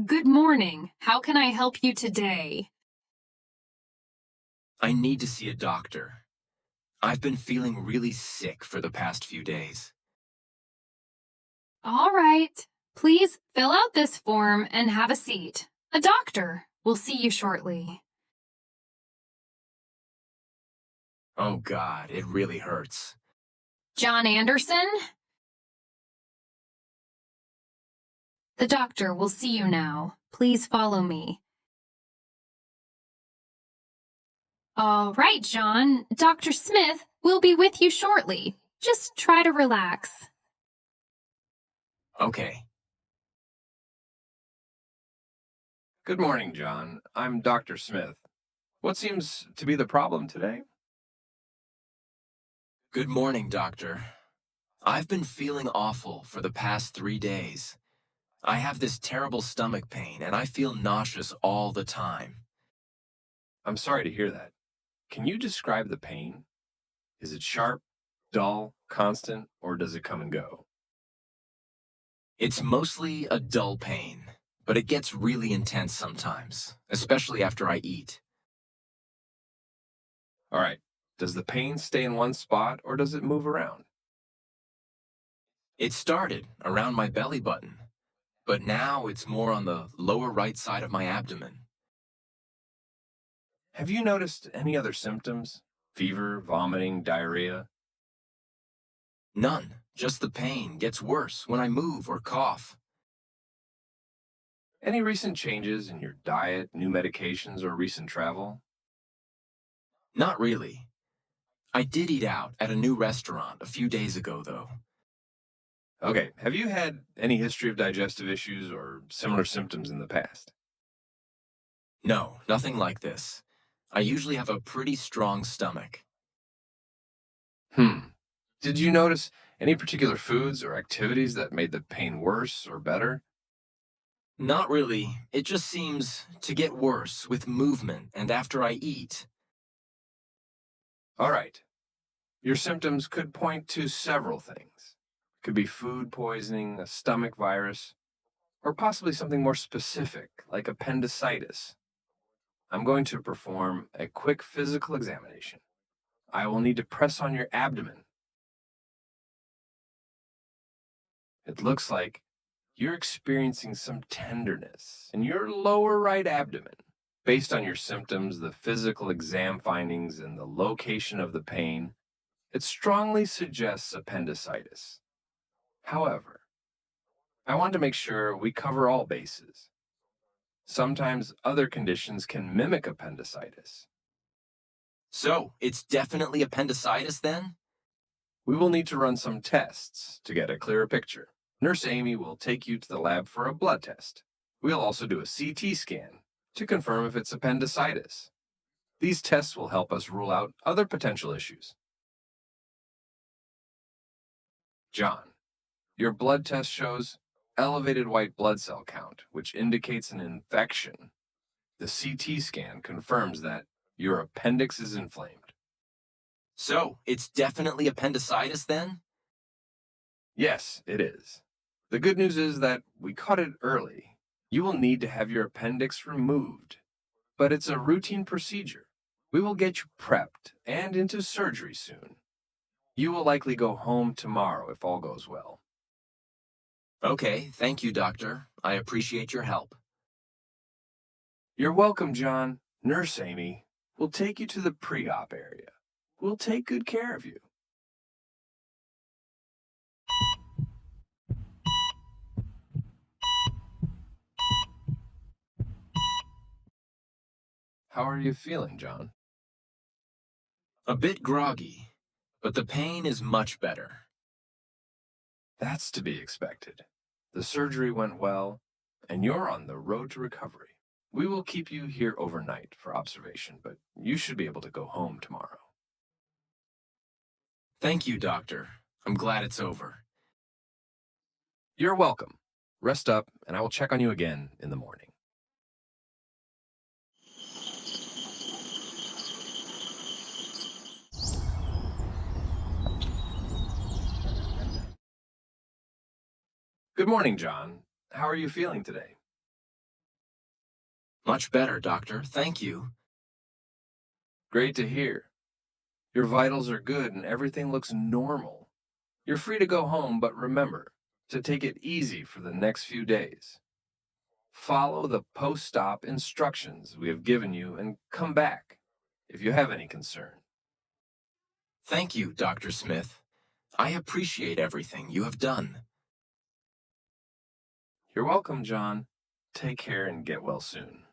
Good morning. How can I help you today? I need to see a doctor. I've been feeling really sick for the past few days. All right. Please fill out this form and have a seat. A doctor will see you shortly. Oh God, it really hurts. John Anderson? The doctor will see you now. Please follow me. All right, John. Dr. Smith will be with you shortly. Just try to relax. Okay. Good morning, John. I'm Dr. Smith. What seems to be the problem today? Good morning, doctor. I've been feeling awful for the past 3 days. I have this terrible stomach pain and I feel nauseous all the time. I'm sorry to hear that. Can you describe the pain? Is it sharp, dull, constant, or does it come and go? It's mostly a dull pain, but it gets really intense sometimes, especially after I eat. All right. Does the pain stay in one spot or does it move around? It started around my belly button, but now it's more on the lower right side of my abdomen. Have you noticed any other symptoms? Fever, vomiting, diarrhea? None, just the pain gets worse when I move or cough. Any recent changes in your diet, new medications, or recent travel? Not really. I did eat out at a new restaurant a few days ago, though. Okay. Have you had any history of digestive issues or similar symptoms in the past? No, nothing like this. I usually have a pretty strong stomach. Hmm. Did you notice any particular foods or activities that made the pain worse or better? Not really. It just seems to get worse with movement and after I eat. All right. Your symptoms could point to several things. Could be food poisoning, a stomach virus, or possibly something more specific like appendicitis. I'm going to perform a quick physical examination. I will need to press on your abdomen. It looks like you're experiencing some tenderness in your lower right abdomen. Based on your symptoms, the physical exam findings, and the location of the pain, it strongly suggests appendicitis. However, I want to make sure we cover all bases. Sometimes other conditions can mimic appendicitis. So, it's definitely appendicitis then? We will need to run some tests to get a clearer picture. Nurse Amy will take you to the lab for a blood test. We'll also do a CT scan to confirm if it's appendicitis. These tests will help us rule out other potential issues. John, your blood test shows elevated white blood cell count, which indicates an infection. The CT scan confirms that your appendix is inflamed. So, it's definitely appendicitis then? Yes, it is. The good news is that we caught it early. You will need to have your appendix removed, but it's a routine procedure. We will get you prepped and into surgery soon. You will likely go home tomorrow if all goes well. Okay, thank you, doctor. I appreciate your help. You're welcome, John. Nurse Amy will take you to the pre-op area. We'll take good care of you. How are you feeling, John? A bit groggy, but the pain is much better. That's to be expected. The surgery went well, and you're on the road to recovery. We will keep you here overnight for observation, but you should be able to go home tomorrow. Thank you, doctor. I'm glad it's over. You're welcome. Rest up, and I will check on you again in the morning. Good morning, John. How are you feeling today? Much better, Doctor. Thank you. Great to hear. Your vitals are good and everything looks normal. You're free to go home, but remember to take it easy for the next few days. Follow the post-op instructions we have given you and come back if you have any concern. Thank you, Dr. Smith. I appreciate everything you have done. You're welcome, John. Take care and get well soon.